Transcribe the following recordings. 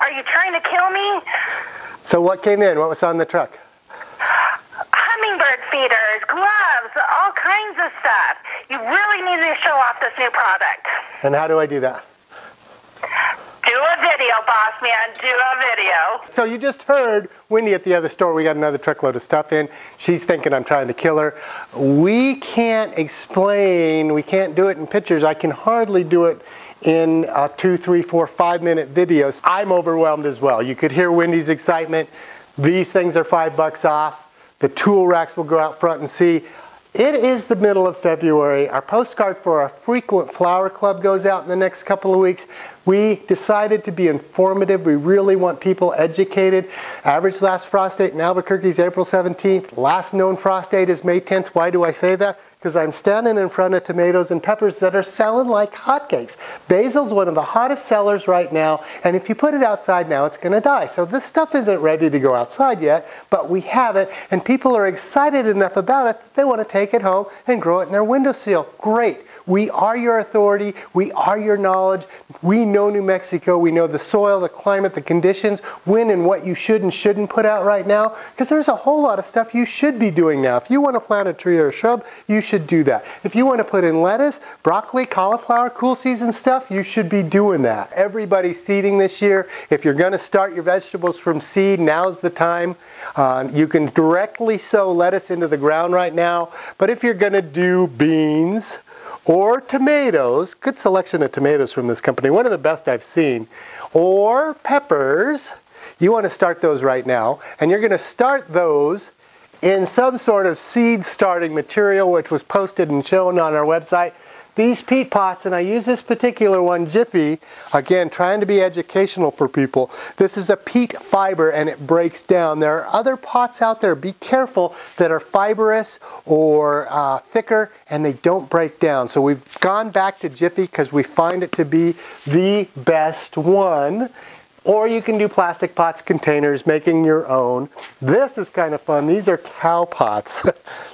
Are you trying to kill me? So what came in? What was on the truck? Hummingbird feeders, gloves, all kinds of stuff. You really need to show off this new product. And how do I do that? Do a video, boss man. Do a video. So you just heard Wendy at the other store. We got another truckload of stuff in. She's thinking I'm trying to kill her. We can't explain. We can't do it in pictures. I can hardly do it in 2, 3, 4, 5-minute videos. I'm overwhelmed as well. You could hear Wendy's excitement. These things are $5 off. The tool racks will go out front and see. It is the middle of February. Our postcard for our frequent flower club goes out in the next couple of weeks. We decided to be informative. We really want people educated. Average last frost date in Albuquerque is April 17th. Last known frost date is May 10th. Why do I say that? Because I'm standing in front of tomatoes and peppers that are selling like hotcakes. Basil's one of the hottest sellers right now, and if you put it outside now, it's going to die. So this stuff isn't ready to go outside yet, but we have it, and people are excited enough about it that they want to take it home and grow it in their windowsill. Great. We are your authority. We are your knowledge. We know New Mexico. We know the soil, the climate, the conditions, when and what you should and shouldn't put out right now, because there's a whole lot of stuff you should be doing now. If you want to plant a tree or a shrub, you should do that. If you want to put in lettuce, broccoli, cauliflower, cool season stuff, you should be doing that. Everybody's seeding this year. If you're going to start your vegetables from seed, now's the time. You can directly sow lettuce into the ground right now, but if you're going to do beans, or tomatoes, good selection of tomatoes from this company, one of the best I've seen, or peppers, you want to start those right now, and you're going to start those in some sort of seed starting material which was posted and shown on our website. These peat pots, and I use this particular one, Jiffy, again trying to be educational for people. This is a peat fiber and it breaks down. There are other pots out there, be careful, that are fibrous or thicker and they don't break down. So we've gone back to Jiffy because we find it to be the best one. Or you can do plastic pots, containers, making your own. This is kind of fun. These are cow pots.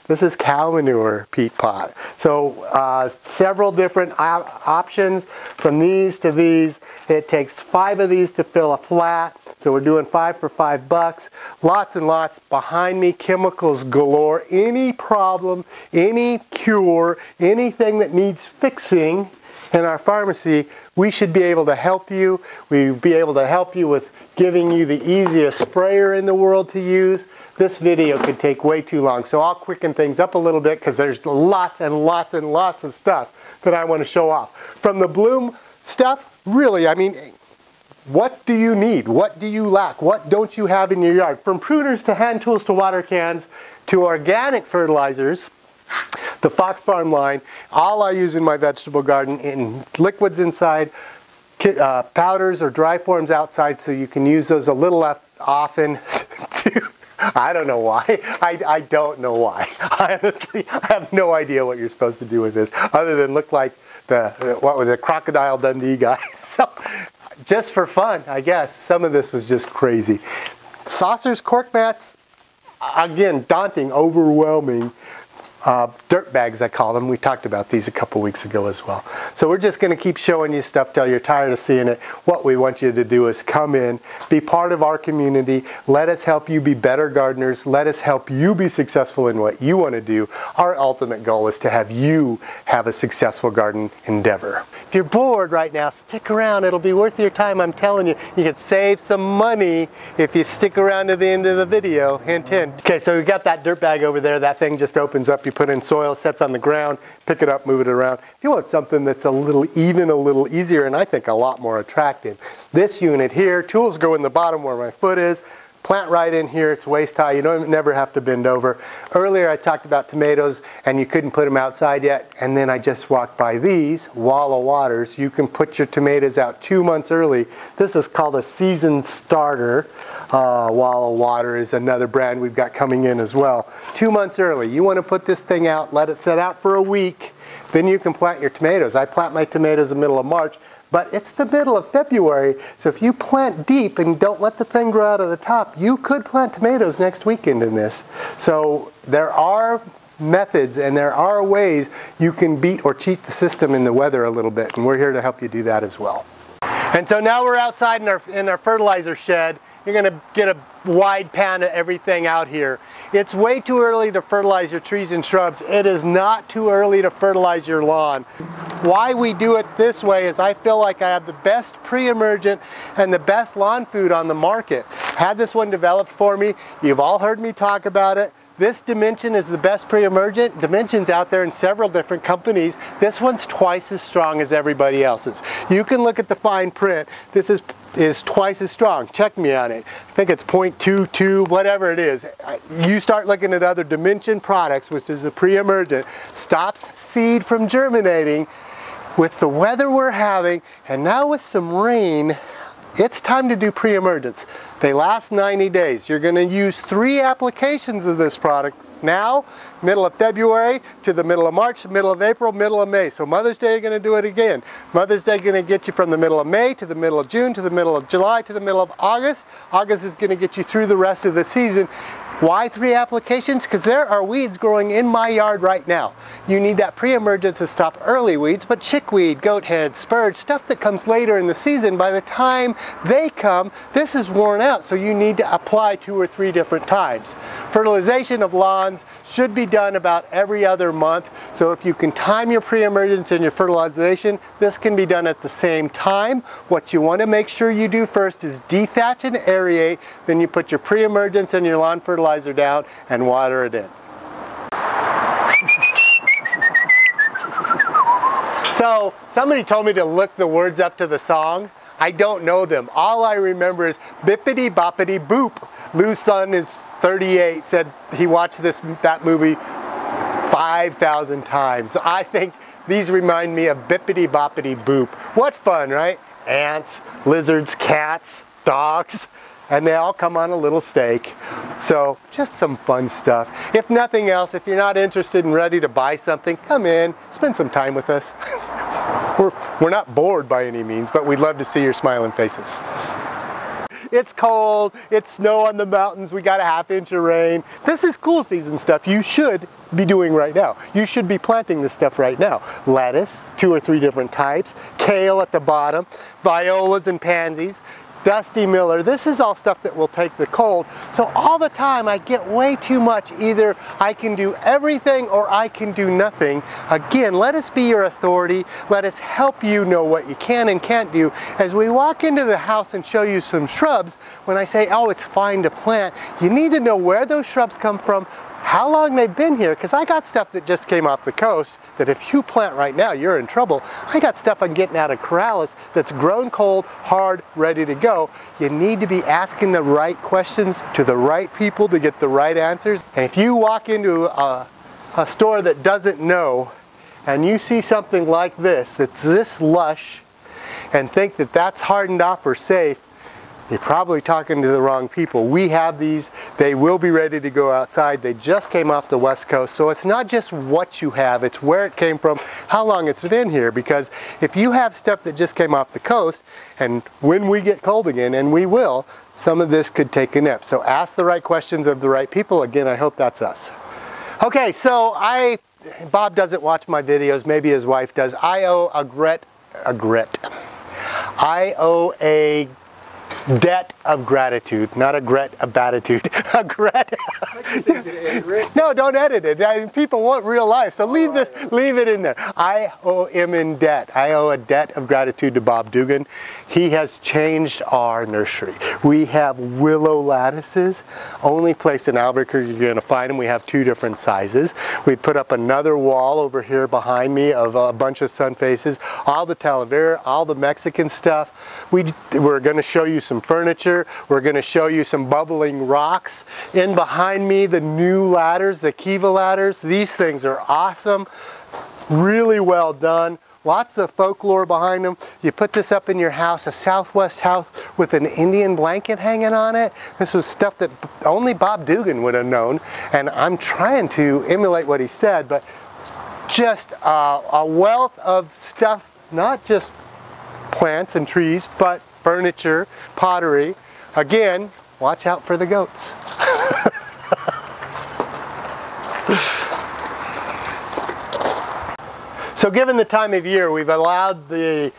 This is cow manure peat pot. So several different options from these to these. It takes 5 of these to fill a flat. So we're doing 5 for $5. Lots and lots behind me, chemicals galore. Any problem, any cure, anything that needs fixing in our pharmacy, we should be able to help you. We'll be able to help you with giving you the easiest sprayer in the world to use. This video could take way too long, so I'll quicken things up a little bit because there's lots and lots and lots of stuff that I want to show off. From the Bloom stuff, really, I mean, what do you need? What do you lack? What don't you have in your yard? From pruners to hand tools to water cans to organic fertilizers, the Fox Farm line, all I use in my vegetable garden, in liquids inside, powders or dry forms outside, so you can use those a little often. I don't know why. I don't know why. Honestly, I have no idea what you're supposed to do with this, other than look like the Crocodile Dundee guy. So, just for fun, I guess. Some of this was just crazy. Saucers, cork mats, again, daunting, overwhelming. Dirt bags, I call them. We talked about these a couple weeks ago as well. So we're just going to keep showing you stuff till you're tired of seeing it. What we want you to do is come in, be part of our community. Let us help you be better gardeners. Let us help you be successful in what you want to do. Our ultimate goal is to have you have a successful garden endeavor. If you're bored right now, stick around. It'll be worth your time, I'm telling you. You can save some money if you stick around to the end of the video. Hint, hint. Okay, so we got that dirt bag over there. That thing just opens up. You put in soil, sets on the ground, pick it up, move it around. If you want something that's a little easier, and I think a lot more attractive, this unit here, tools go in the bottom where my foot is, plant right in here, it's waist high, you don't never have to bend over. Earlier I talked about tomatoes and you couldn't put them outside yet, and then I just walked by these, Walla Waters. You can put your tomatoes out 2 months early. This is called a season starter. Walla Water is another brand we've got coming in as well. 2 months early. You want to put this thing out, let it set out for a week, then you can plant your tomatoes. I plant my tomatoes in the middle of March. But it's the middle of February, so if you plant deep and don't let the thing grow out of the top, you could plant tomatoes next weekend in this. So there are methods and there are ways you can beat or cheat the system in the weather a little bit, and we're here to help you do that as well. And so now we're outside in our fertilizer shed. You're going to get a wide pan of everything out here. It's way too early to fertilize your trees and shrubs. It is not too early to fertilize your lawn. Why we do it this way is I feel like I have the best pre-emergent and the best lawn food on the market. Had this one developed for me. You've all heard me talk about it. This Dimension is the best pre-emergent. Dimension's out there in several different companies. This one's twice as strong as everybody else's. You can look at the fine print. This is twice as strong. Check me on it. I think it's 0.22, whatever it is. You start looking at other Dimension products, which is a pre-emergent, stops seed from germinating. With the weather we're having, and now with some rain, it's time to do pre-emergents. They last 90 days. You're going to use 3 applications of this product now, middle of February to the middle of March, middle of April, middle of May. So Mother's Day, you're going to do it again. Mother's Day going to get you from the middle of May to the middle of June to the middle of July to the middle of August. August is going to get you through the rest of the season. Why 3 applications? Because there are weeds growing in my yard right now. You need that pre-emergent to stop early weeds, but chickweed, goat head, spurge, stuff that comes later in the season, by the time they come, this is worn out, so you need to apply 2 or 3 different times. Fertilization of lawns should be done about every other month, so if you can time your pre-emergence and your fertilization, this can be done at the same time. What you want to make sure you do first is dethatch and aerate, then you put your pre-emergence and your lawn fertilizer down and water it in. So somebody told me to look the words up to the song. I don't know them. All I remember is bippity boppity boop. Lou's son is 38, said he watched that movie 5,000 times. So I think these remind me of bippity boppity boop. What fun, right? Ants, lizards, cats, dogs. And they all come on a little steak. So just some fun stuff. If nothing else, if you're not interested and ready to buy something, come in, spend some time with us. We're not bored by any means, but we'd love to see your smiling faces. It's cold, it's snow on the mountains, we got a ½ inch of rain. This is cool season stuff you should be doing right now. You should be planting this stuff right now. Lettuce, 2 or 3 different types, kale at the bottom, violas and pansies, Dusty Miller. This is all stuff that will take the cold. So all the time I get way too much. Either I can do everything or I can do nothing. Again, let us be your authority. Let us help you know what you can and can't do. As we walk into the house and show you some shrubs, when I say, oh, it's fine to plant, you need to know where those shrubs come from, how long they've been here, because I got stuff that just came off the coast that if you plant right now, you're in trouble. I got stuff I'm getting out of Corrales that's grown cold, hard, ready to go. You need to be asking the right questions to the right people to get the right answers. And if you walk into a store that doesn't know and you see something like this, that's this lush, and think that that's hardened off or safe, you're probably talking to the wrong people. We have these. They will be ready to go outside. They just came off the West Coast. So it's not just what you have, it's where it came from, how long it's been here. Because if you have stuff that just came off the coast, and when we get cold again, and we will, some of this could take a nip. So ask the right questions of the right people. Again, I hope that's us. Okay, so Bob doesn't watch my videos. Maybe his wife does. I owe a debt of gratitude, not a gret of batitude. A gret. No, don't edit it. People want real life, so leave it in there. I am in debt. I owe a debt of gratitude to Bob Dugan. He has changed our nursery. We have willow lattices. Only place in Albuquerque you're going to find them. We have 2 different sizes. We put up another wall over here behind me of a bunch of sun faces. All the Talavera, all the Mexican stuff. We're going to show you some furniture. We're going to show you some bubbling rocks. In behind me, the new ladders, the Kiva ladders. These things are awesome. Really well done. Lots of folklore behind them. You put this up in your house, a Southwest house with an Indian blanket hanging on it. This was stuff that only Bob Dugan would have known. And I'm trying to emulate what he said, but just a wealth of stuff, not just plants and trees, but furniture, pottery. Again, watch out for the goats. So given the time of year, we've allowed the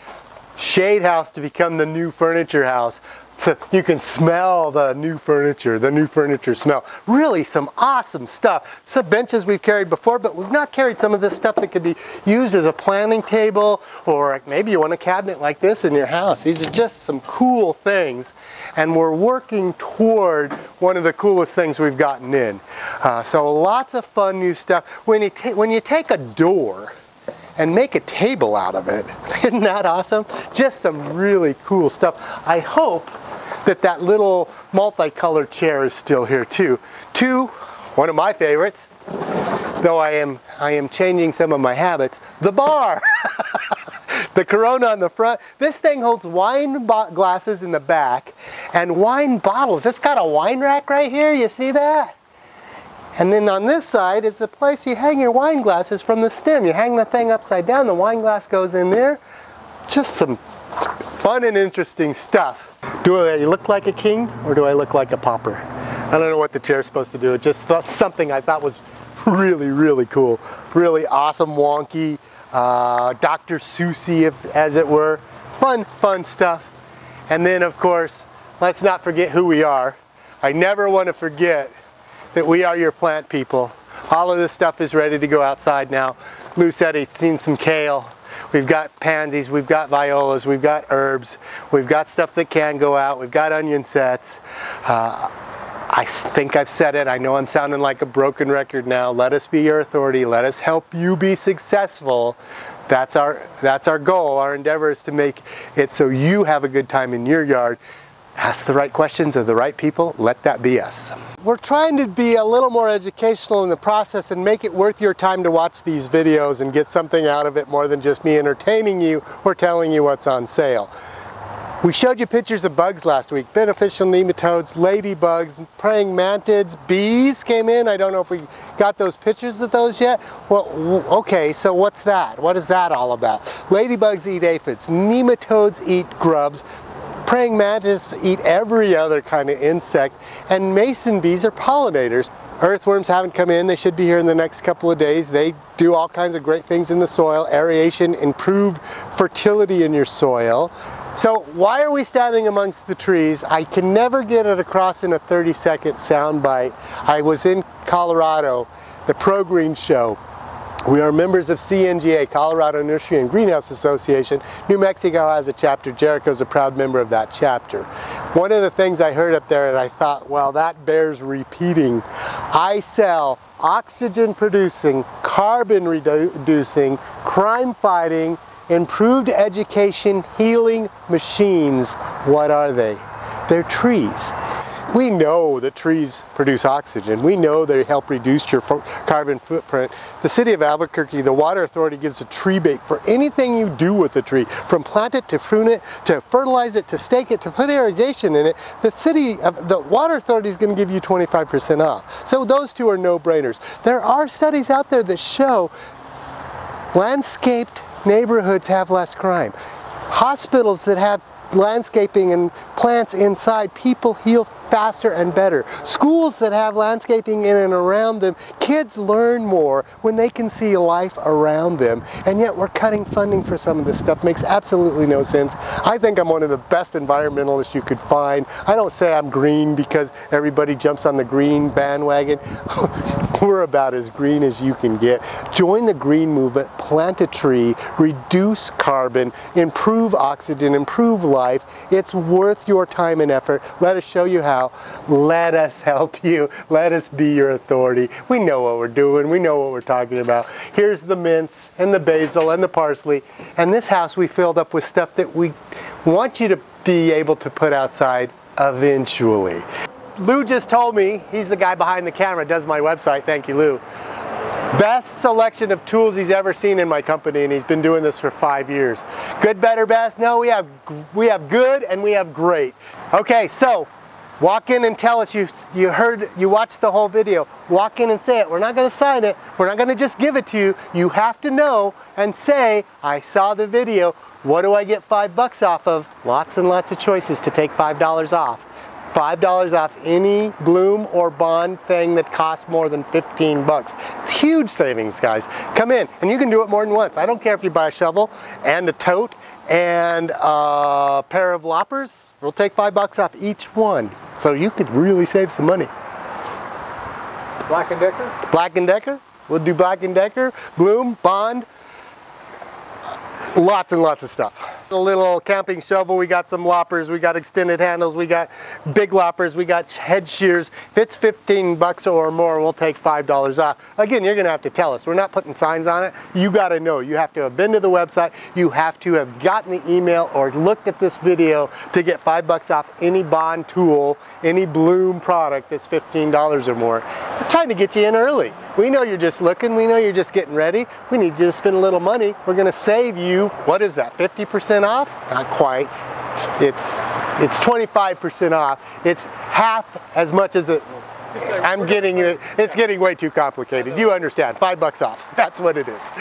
shade house to become the new furniture house. So you can smell the new furniture smell. Really some awesome stuff. Some benches we've carried before, but we've not carried some of this stuff that could be used as a planning table, or maybe you want a cabinet like this in your house. These are just some cool things, and we're working toward one of the coolest things we've gotten in. So lots of fun new stuff. When you take a door and make a table out of it, isn't that awesome? Just some really cool stuff. I hope that little multicolored chair is still here too. One of my favorites, though I am changing some of my habits, the bar. The Corona on the front. This thing holds wine glasses in the back and wine bottles. It's got a wine rack right here, you see that? And then on this side is the place you hang your wine glasses from the stem. You hang the thing upside down, the wine glass goes in there. Just some fun and interesting stuff. Do I look like a king or do I look like a pauper? I don't know what the chair's supposed to do. It just something I thought was really, really cool. Really awesome, wonky, Dr. Seussy, as it were. Fun stuff. And then, of course, let's not forget who we are. I never want to forget that we are your plant people. All of this stuff is ready to go outside now. Lou said he's seen some kale. We've got pansies, we've got violas, we've got herbs, we've got stuff that can go out, we've got onion sets. I think I've said it. I know I'm sounding like a broken record now. Let us be your authority. Let us help you be successful. That's our goal. Our endeavor is to make it so you have a good time in your yard. Ask the right questions of the right people. Let that be us. We're trying to be a little more educational in the process and make it worth your time to watch these videos and get something out of it more than just me entertaining you or telling you what's on sale. We showed you pictures of bugs last week. Beneficial nematodes, ladybugs, praying mantids, bees came in. I don't know if we got those pictures of those yet. Well, okay, so what's that? What is that all about? Ladybugs eat aphids, nematodes eat grubs, praying mantis eat every other kind of insect, and mason bees are pollinators. Earthworms haven't come in. They should be here in the next couple of days. They do all kinds of great things in the soil. Aeration, improved fertility in your soil. So why are we standing amongst the trees? I can never get it across in a 30-second soundbite. I was in Colorado, the Pro Green Show. We are members of CNGA, Colorado Nursery and Greenhouse Association. New Mexico has a chapter. Jericho's a proud member of that chapter. One of the things I heard up there and I thought, well, that bears repeating. I sell oxygen producing, carbon reducing, crime fighting, improved education, healing machines. What are they? They're trees. We know that trees produce oxygen. We know they help reduce your carbon footprint. The city of Albuquerque, the Water Authority, gives a tree bait for anything you do with the tree. From plant it, to prune it, to fertilize it, to stake it, to put irrigation in it. The Water Authority is going to give you 25% off. So those two are no-brainers. There are studies out there that show landscaped neighborhoods have less crime. Hospitals that have landscaping and plants inside, people heal faster and better. Schools that have landscaping in and around them, kids learn more when they can see life around them. And yet we're cutting funding for some of this stuff. Makes absolutely no sense. I think I'm one of the best environmentalists you could find. I don't say I'm green because everybody jumps on the green bandwagon. We're about as green as you can get. Join the green movement, plant a tree, reduce carbon, improve oxygen, improve life. It's worth your time and effort. Let us show you how. Let us help you. Let us be your authority. We know what we're doing. We know what we're talking about. Here's the mints and the basil and the parsley. And this house we filled up with stuff that we want you to be able to put outside eventually. Lou just told me, he's the guy behind the camera, does my website, thank you Lou. Best selection of tools he's ever seen in my company, and he's been doing this for 5 years. Good, better, best? No, we have good and we have great. Okay, so walk in and tell us you watched the whole video. Walk in and say it. We're not going to sign it. We're not going to just give it to you. You have to know and say, I saw the video. What do I get $5 off of? Lots and lots of choices to take $5 off. $5 off any Bloom or Bond thing that costs more than 15 bucks. It's huge savings, guys. Come in, and you can do it more than once. I don't care if you buy a shovel and a tote and a pair of loppers. We'll take $5 off each one. So you could really save some money. Black & Decker? Black & Decker. We'll do Black & Decker, Bloom, Bond, lots and lots of stuff. A little camping shovel, we got some loppers, we got extended handles, we got big loppers, we got head shears. If it's 15 bucks or more, we'll take $5 off. Again, you're gonna have to tell us. We're not putting signs on it. You gotta know. You have to have been to the website. You have to have gotten the email or looked at this video to get $5 off any Bond tool, any Bloom product that's $15 or more. We're trying to get you in early. We know you're just looking, we know you're just getting ready. We need you to spend a little money. We're gonna save you, what is that, 50% off? Not quite. It's 25% off. It's half as much as it, I'm getting it. It's getting way too complicated. You understand, $5 off. That's what it is.